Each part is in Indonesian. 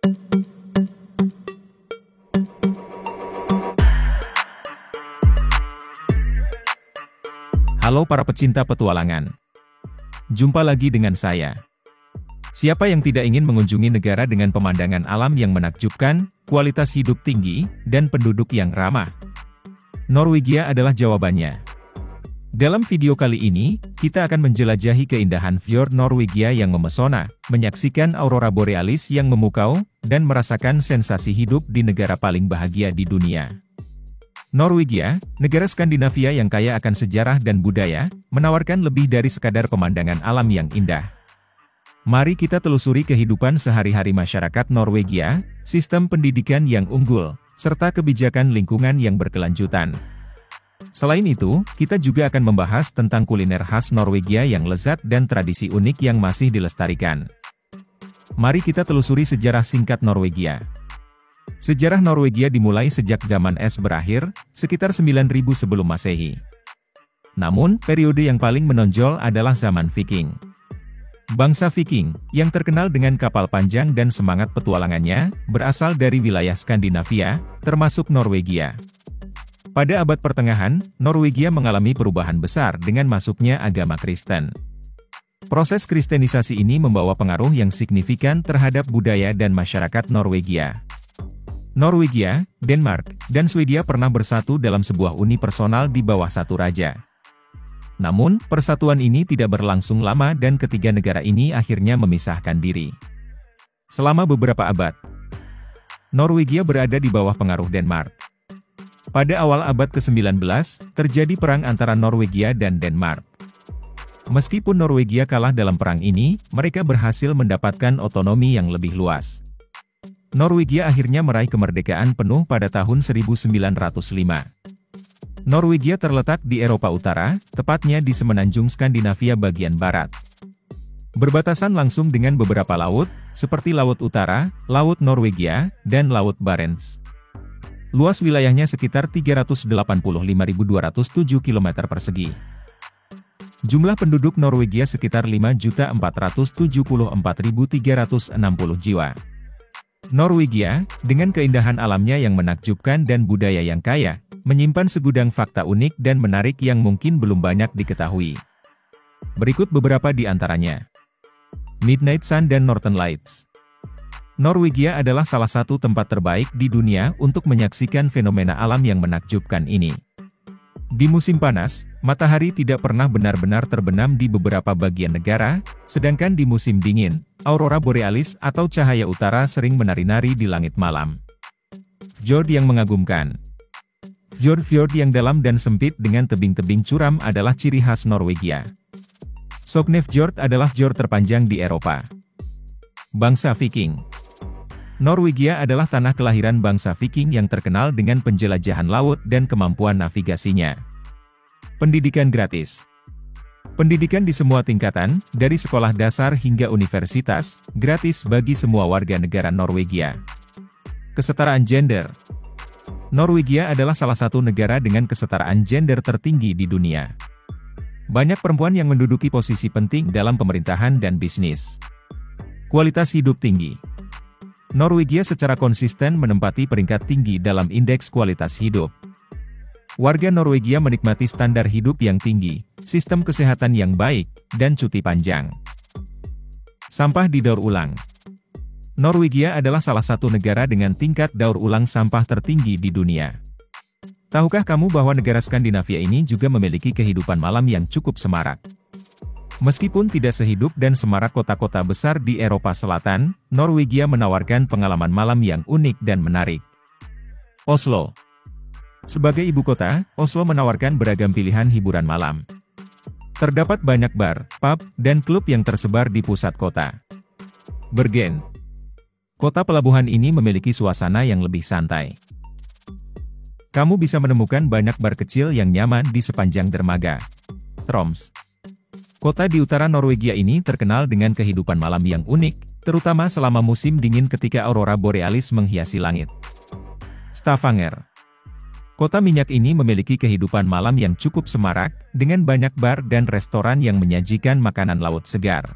Halo para pecinta petualangan. Jumpa lagi dengan saya. Siapa yang tidak ingin mengunjungi negara dengan pemandangan alam yang menakjubkan, kualitas hidup tinggi, dan penduduk yang ramah? Norwegia adalah jawabannya. Dalam video kali ini, kita akan menjelajahi keindahan fjord Norwegia yang memesona, menyaksikan aurora borealis yang memukau, dan merasakan sensasi hidup di negara paling bahagia di dunia. Norwegia, negara Skandinavia yang kaya akan sejarah dan budaya, menawarkan lebih dari sekadar pemandangan alam yang indah. Mari kita telusuri kehidupan sehari-hari masyarakat Norwegia, sistem pendidikan yang unggul, serta kebijakan lingkungan yang berkelanjutan. Selain itu, kita juga akan membahas tentang kuliner khas Norwegia yang lezat dan tradisi unik yang masih dilestarikan. Mari kita telusuri sejarah singkat Norwegia. Sejarah Norwegia dimulai sejak zaman es berakhir, sekitar 9000 sebelum Masehi. Namun, periode yang paling menonjol adalah zaman Viking. Bangsa Viking, yang terkenal dengan kapal panjang dan semangat petualangannya, berasal dari wilayah Skandinavia, termasuk Norwegia. Pada abad pertengahan, Norwegia mengalami perubahan besar dengan masuknya agama Kristen. Proses kristenisasi ini membawa pengaruh yang signifikan terhadap budaya dan masyarakat Norwegia. Norwegia, Denmark, dan Swedia pernah bersatu dalam sebuah uni personal di bawah satu raja. Namun, persatuan ini tidak berlangsung lama dan ketiga negara ini akhirnya memisahkan diri. Selama beberapa abad, Norwegia berada di bawah pengaruh Denmark. Pada awal abad ke-19, terjadi perang antara Norwegia dan Denmark. Meskipun Norwegia kalah dalam perang ini, mereka berhasil mendapatkan otonomi yang lebih luas. Norwegia akhirnya meraih kemerdekaan penuh pada tahun 1905. Norwegia terletak di Eropa Utara, tepatnya di semenanjung Skandinavia bagian barat. Berbatasan langsung dengan beberapa laut, seperti Laut Utara, Laut Norwegia, dan Laut Barents. Luas wilayahnya sekitar 385.207 km persegi. Jumlah penduduk Norwegia sekitar 5.474.360 jiwa. Norwegia, dengan keindahan alamnya yang menakjubkan dan budaya yang kaya, menyimpan segudang fakta unik dan menarik yang mungkin belum banyak diketahui. Berikut beberapa di antaranya. Midnight Sun dan Northern Lights. Norwegia adalah salah satu tempat terbaik di dunia untuk menyaksikan fenomena alam yang menakjubkan ini. Di musim panas, matahari tidak pernah benar-benar terbenam di beberapa bagian negara, sedangkan di musim dingin, aurora borealis atau cahaya utara sering menari-nari di langit malam. Fjord yang mengagumkan. Fjord yang dalam dan sempit dengan tebing-tebing curam adalah ciri khas Norwegia. Sognefjord adalah fjord terpanjang di Eropa. Bangsa Viking. Norwegia adalah tanah kelahiran bangsa Viking yang terkenal dengan penjelajahan laut dan kemampuan navigasinya. Pendidikan gratis. Pendidikan di semua tingkatan, dari sekolah dasar hingga universitas, gratis bagi semua warga negara Norwegia. Kesetaraan gender. Norwegia adalah salah satu negara dengan kesetaraan gender tertinggi di dunia. Banyak perempuan yang menduduki posisi penting dalam pemerintahan dan bisnis. Kualitas hidup tinggi. Norwegia secara konsisten menempati peringkat tinggi dalam indeks kualitas hidup. Warga Norwegia menikmati standar hidup yang tinggi, sistem kesehatan yang baik, dan cuti panjang. Sampah didaur ulang. Norwegia adalah salah satu negara dengan tingkat daur ulang sampah tertinggi di dunia. Tahukah kamu bahwa negara Skandinavia ini juga memiliki kehidupan malam yang cukup semarak? Meskipun tidak sehidup dan semarak kota-kota besar di Eropa Selatan, Norwegia menawarkan pengalaman malam yang unik dan menarik. Oslo. Sebagai ibu kota, Oslo menawarkan beragam pilihan hiburan malam. Terdapat banyak bar, pub, dan klub yang tersebar di pusat kota. Bergen. Kota pelabuhan ini memiliki suasana yang lebih santai. Kamu bisa menemukan banyak bar kecil yang nyaman di sepanjang dermaga. Troms. Kota di utara Norwegia ini terkenal dengan kehidupan malam yang unik, terutama selama musim dingin ketika aurora borealis menghiasi langit. Stavanger. Kota minyak ini memiliki kehidupan malam yang cukup semarak, dengan banyak bar dan restoran yang menyajikan makanan laut segar.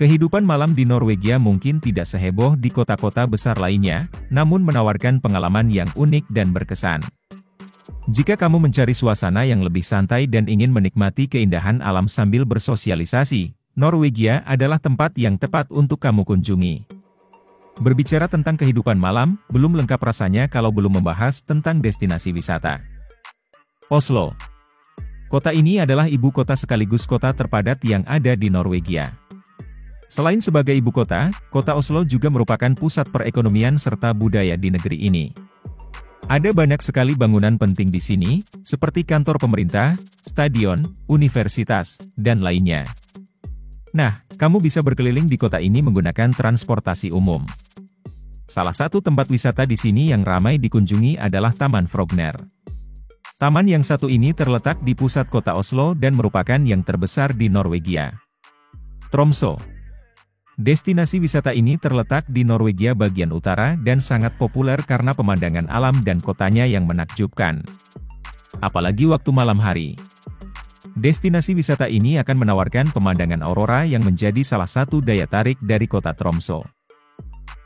Kehidupan malam di Norwegia mungkin tidak seheboh di kota-kota besar lainnya, namun menawarkan pengalaman yang unik dan berkesan. Jika kamu mencari suasana yang lebih santai dan ingin menikmati keindahan alam sambil bersosialisasi, Norwegia adalah tempat yang tepat untuk kamu kunjungi. Berbicara tentang kehidupan malam, belum lengkap rasanya kalau belum membahas tentang destinasi wisata. Oslo. Kota ini adalah ibu kota sekaligus kota terpadat yang ada di Norwegia. Selain sebagai ibu kota, kota Oslo juga merupakan pusat perekonomian serta budaya di negeri ini. Ada banyak sekali bangunan penting di sini, seperti kantor pemerintah, stadion, universitas, dan lainnya. Nah, kamu bisa berkeliling di kota ini menggunakan transportasi umum. Salah satu tempat wisata di sini yang ramai dikunjungi adalah Taman Frogner. Taman yang satu ini terletak di pusat kota Oslo dan merupakan yang terbesar di Norwegia. Tromsø. Destinasi wisata ini terletak di Norwegia bagian utara dan sangat populer karena pemandangan alam dan kotanya yang menakjubkan. Apalagi waktu malam hari. Destinasi wisata ini akan menawarkan pemandangan aurora yang menjadi salah satu daya tarik dari kota Tromsø.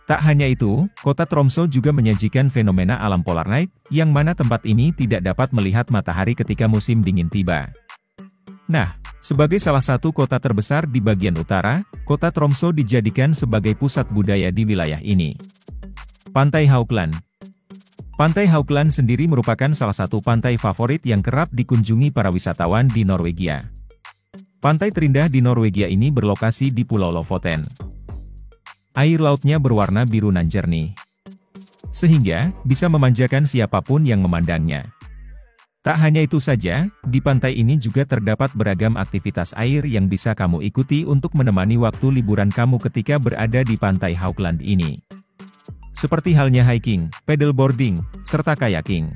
Tak hanya itu, kota Tromsø juga menyajikan fenomena alam polar night, yang mana tempat ini tidak dapat melihat matahari ketika musim dingin tiba. Nah, sebagai salah satu kota terbesar di bagian utara, kota Tromsø dijadikan sebagai pusat budaya di wilayah ini. Pantai Haukeland. Pantai Haukeland sendiri merupakan salah satu pantai favorit yang kerap dikunjungi para wisatawan di Norwegia. Pantai terindah di Norwegia ini berlokasi di Pulau Lofoten. Air lautnya berwarna biru nan jernih, sehingga bisa memanjakan siapapun yang memandangnya. Tak hanya itu saja, di pantai ini juga terdapat beragam aktivitas air yang bisa kamu ikuti untuk menemani waktu liburan kamu ketika berada di pantai Haukeland ini. Seperti halnya hiking, paddleboarding, serta kayaking.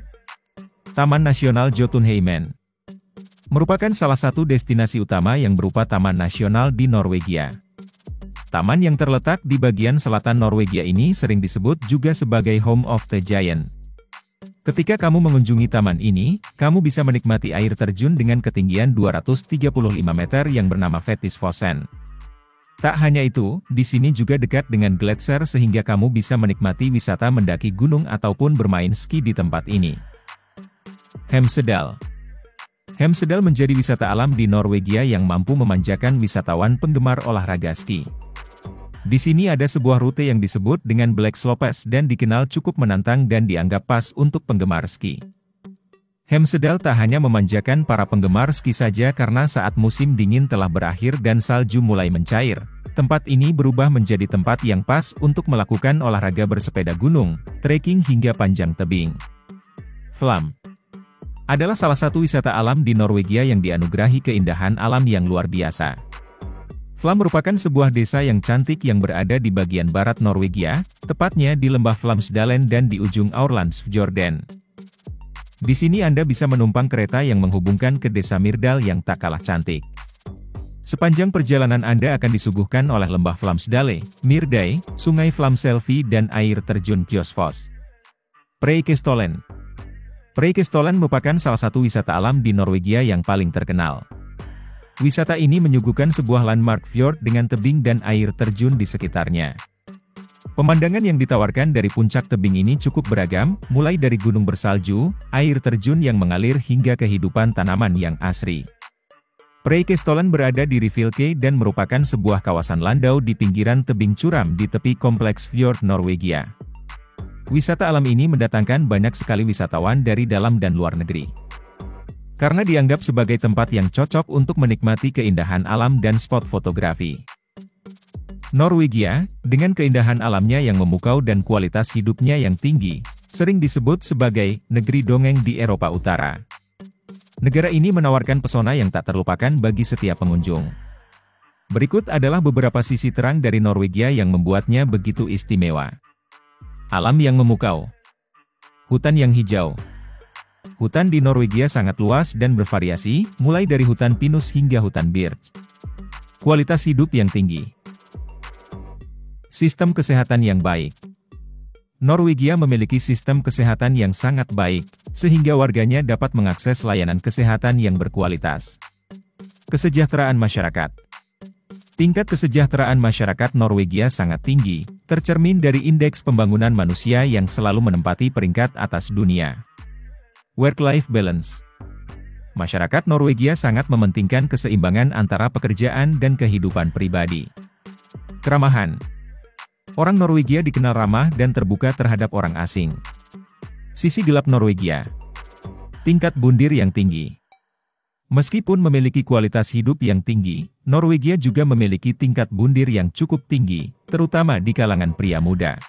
Taman Nasional Jotunheimen merupakan salah satu destinasi utama yang berupa taman nasional di Norwegia. Taman yang terletak di bagian selatan Norwegia ini sering disebut juga sebagai Home of the Giant. Ketika kamu mengunjungi taman ini, kamu bisa menikmati air terjun dengan ketinggian 235 meter yang bernama Fetisfossen. Tak hanya itu, di sini juga dekat dengan gletser sehingga kamu bisa menikmati wisata mendaki gunung ataupun bermain ski di tempat ini. Hemsedal. Hemsedal menjadi wisata alam di Norwegia yang mampu memanjakan wisatawan penggemar olahraga ski. Di sini ada sebuah rute yang disebut dengan Black Slopes dan dikenal cukup menantang dan dianggap pas untuk penggemar ski. Hemsedal tak hanya memanjakan para penggemar ski saja karena saat musim dingin telah berakhir dan salju mulai mencair, tempat ini berubah menjadi tempat yang pas untuk melakukan olahraga bersepeda gunung, trekking hingga panjang tebing. Flam adalah salah satu wisata alam di Norwegia yang dianugerahi keindahan alam yang luar biasa. Flam merupakan sebuah desa yang cantik yang berada di bagian barat Norwegia, tepatnya di lembah Flamsdalen dan di ujung Aurlandsfjorden. Di sini Anda bisa menumpang kereta yang menghubungkan ke desa Myrdal yang tak kalah cantik. Sepanjang perjalanan Anda akan disuguhkan oleh lembah Flamsdale, Myrdal, sungai Flamselvi dan air terjun Kjosfoss. Preikestolen. Preikestolen merupakan salah satu wisata alam di Norwegia yang paling terkenal. Wisata ini menyuguhkan sebuah landmark fjord dengan tebing dan air terjun di sekitarnya. Pemandangan yang ditawarkan dari puncak tebing ini cukup beragam, mulai dari gunung bersalju, air terjun yang mengalir hingga kehidupan tanaman yang asri. Preikestolen berada di Ryfylke dan merupakan sebuah kawasan landau di pinggiran tebing curam di tepi kompleks fjord Norwegia. Wisata alam ini mendatangkan banyak sekali wisatawan dari dalam dan luar negeri. Karena dianggap sebagai tempat yang cocok untuk menikmati keindahan alam dan spot fotografi. Norwegia, dengan keindahan alamnya yang memukau dan kualitas hidupnya yang tinggi, sering disebut sebagai negeri dongeng di Eropa Utara. Negara ini menawarkan pesona yang tak terlupakan bagi setiap pengunjung. Berikut adalah beberapa sisi terang dari Norwegia yang membuatnya begitu istimewa. Alam yang memukau. Hutan yang hijau. Hutan di Norwegia sangat luas dan bervariasi, mulai dari hutan pinus hingga hutan birch. Kualitas hidup yang tinggi. Sistem kesehatan yang baik. Norwegia memiliki sistem kesehatan yang sangat baik, sehingga warganya dapat mengakses layanan kesehatan yang berkualitas. Kesejahteraan masyarakat. Tingkat kesejahteraan masyarakat Norwegia sangat tinggi, tercermin dari indeks pembangunan manusia yang selalu menempati peringkat atas dunia. Work-life balance. Masyarakat Norwegia sangat mementingkan keseimbangan antara pekerjaan dan kehidupan pribadi. Keramahan. Orang Norwegia dikenal ramah dan terbuka terhadap orang asing. Sisi gelap Norwegia. Tingkat bundir yang tinggi. Meskipun memiliki kualitas hidup yang tinggi, Norwegia juga memiliki tingkat bundir yang cukup tinggi, terutama di kalangan pria muda.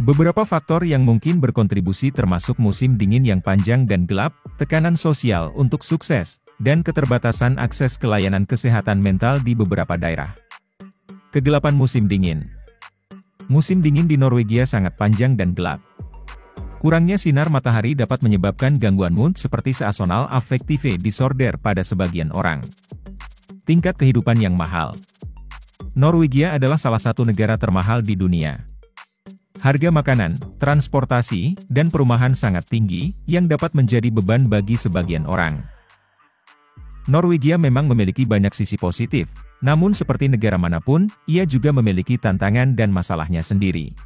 Beberapa faktor yang mungkin berkontribusi termasuk musim dingin yang panjang dan gelap, tekanan sosial untuk sukses, dan keterbatasan akses ke layanan kesehatan mental di beberapa daerah. Kegelapan musim dingin. Musim dingin di Norwegia sangat panjang dan gelap. Kurangnya sinar matahari dapat menyebabkan gangguan mood seperti seasonal affective disorder pada sebagian orang. Tingkat kehidupan yang mahal. Norwegia adalah salah satu negara termahal di dunia. Harga makanan, transportasi, dan perumahan sangat tinggi, yang dapat menjadi beban bagi sebagian orang. Norwegia memang memiliki banyak sisi positif, namun seperti negara manapun, ia juga memiliki tantangan dan masalahnya sendiri.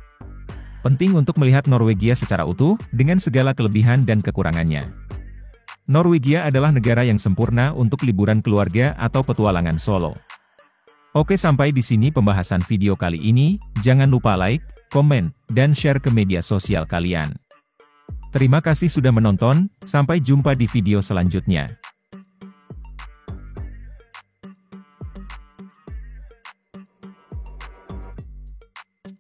Penting untuk melihat Norwegia secara utuh, dengan segala kelebihan dan kekurangannya. Norwegia adalah negara yang sempurna untuk liburan keluarga atau petualangan solo. Oke, sampai di sini pembahasan video kali ini, jangan lupa like, komen, dan share ke media sosial kalian. Terima kasih sudah menonton, sampai jumpa di video selanjutnya.